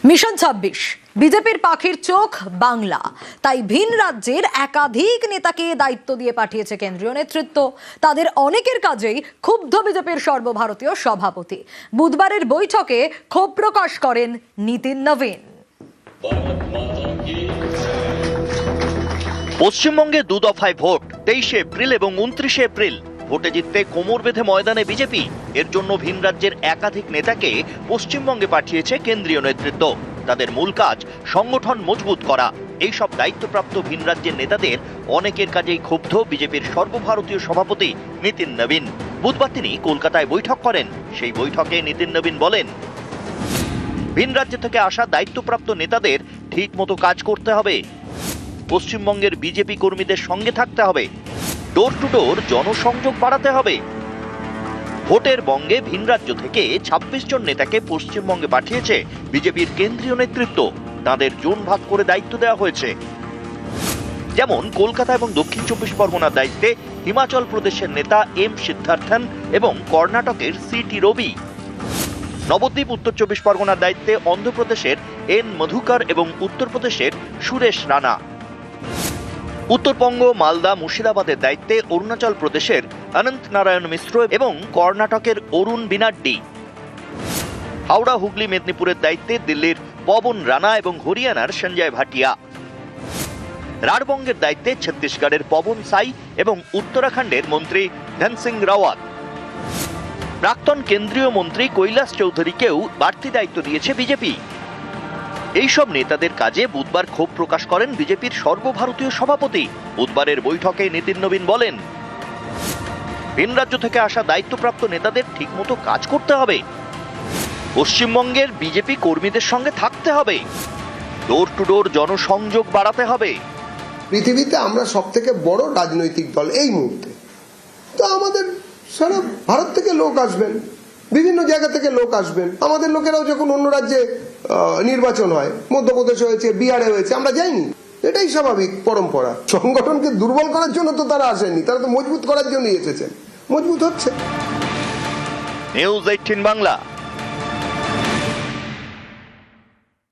Mission ২৬ বিজেপির পাখির চোখ বাংলা, তাই ভিন রাজ্যের একাধিক নেতাকে দায়িত্ব দিয়ে পাঠিয়েছে কেন্দ্রীয় নেতৃত্ব। তাদের অনেকের কাজেই ক্ষুব্ধ বিজেপির সর্বভারতীয় সভাপতি। বুধবারের বৈঠকে ক্ষোভ প্রকাশ করেন নীতিন নবীন। পশ্চিমবঙ্গে দু দফায় ভোট, ২৩ এপ্রিল এবং ২৯ এপ্রিল। ভোটে জিততে কোমর বেঁধে ময়দানে বিজেপি। এর জন্য ভিন রাজ্যের একাধিক নেতাকে পশ্চিমবঙ্গে পাঠিয়েছে কেন্দ্রীয় নেতৃত্ব। তাদের মূল কাজ সংগঠন মজবুত করা। এইসব দায়িত্বপ্রাপ্ত ভিন রাজ্যের নেতাদের অনেকের কাজেই ক্ষুব্ধ বিজেপির সর্বভারতীয় সভাপতি নীতিন নবীন। বুধবার তিনি কলকাতায় বৈঠক করেন। সেই বৈঠকে নীতিন নবীন বলেন, ভিন রাজ্য থেকে আসা দায়িত্বপ্রাপ্ত নেতাদের ঠিক মতো কাজ করতে হবে। পশ্চিমবঙ্গের বিজেপি কর্মীদের সঙ্গে থাকতে হবে। ডোর টু ডোর জনসংযোগ বাড়াতে হবে। ভোটের বঙ্গে ভিন রাজ্য থেকে ২৬ জন নেতাকে পশ্চিমবঙ্গে পাঠিয়েছে বিজেপির কেন্দ্রীয় নেতৃত্ব। তাদের জোন ভাগ করে দায়িত্ব দেওয়া হয়েছে। যেমন কলকাতা এবং দক্ষিণ ২৪ পরগনার দায়িত্বে হিমাচল প্রদেশের নেতা এম সিদ্ধার্থন এবং কর্ণাটকের সিটি রবি। নবদ্বীপ উত্তর ২৪ পরগনার দায়িত্বে অন্ধ্রপ্রদেশের এন মধুকর এবং উত্তরপ্রদেশের সুরেশ রানা। উত্তরবঙ্গ, মালদা, মুর্শিদাবাদের দায়িত্বে অরুণাচল প্রদেশের অনন্ত নারায়ণ মিশ্র এবং কর্ণাটকের অরুণ বিনাড্ডি। হাওড়া, হুগলি, মেদিনীপুরের দায়িত্বে দিল্লির পবন রানা এবং হরিয়ানার সঞ্জয় ভাটিয়া। রাঢ়বঙ্গের দায়িত্বে ছত্তিশগড়ের পবন সাই এবং উত্তরাখণ্ডের মন্ত্রী ধন সিং রাওয়াত। প্রাক্তন কেন্দ্রীয় মন্ত্রী কৈলাস চৌধুরীকেও বাড়তি দায়িত্ব দিয়েছে বিজেপি। এইসব নেতাদের কাজে বুধবার ক্ষোভ প্রকাশ করেন বিজেপির সর্বভারতীয় সভাপতি। বুধবারের বৈঠকে নীতিন নবীন বলেন, ভিন রাজ্য থেকে আসা দায়িত্বপ্রাপ্ত নেতাদের ঠিকমতো কাজ করতে হবে। পশ্চিমবঙ্গের বিজেপি কর্মীদের সঙ্গে থাকতে হবে। ডোর টু ডোর জনসংযোগ বাড়াতে হবে। পৃথিবীতে আমরা সব থেকে বড় রাজনৈতিক দল এই মুহূর্তে। তো আমাদের সারা ভারত থেকে লোক আসবেন, বিভিন্ন জায়গা থেকে লোক আসবেন। আমাদের লোকেরাও যখন অন্য রাজ্যে নির্বাচন হয়, মধ্যপ্রদেশে হয়েছে, বিহারে হয়েছে, আমরা যাইনি। এটাই স্বাভাবিক পরম্পরা। সংগঠনকে দুর্বল করার জন্য তো তারা আসেননি, তারা তো মজবুত করার জন্যই এসেছেন। মজবুত হচ্ছে। নিউজ 18 বাংলা।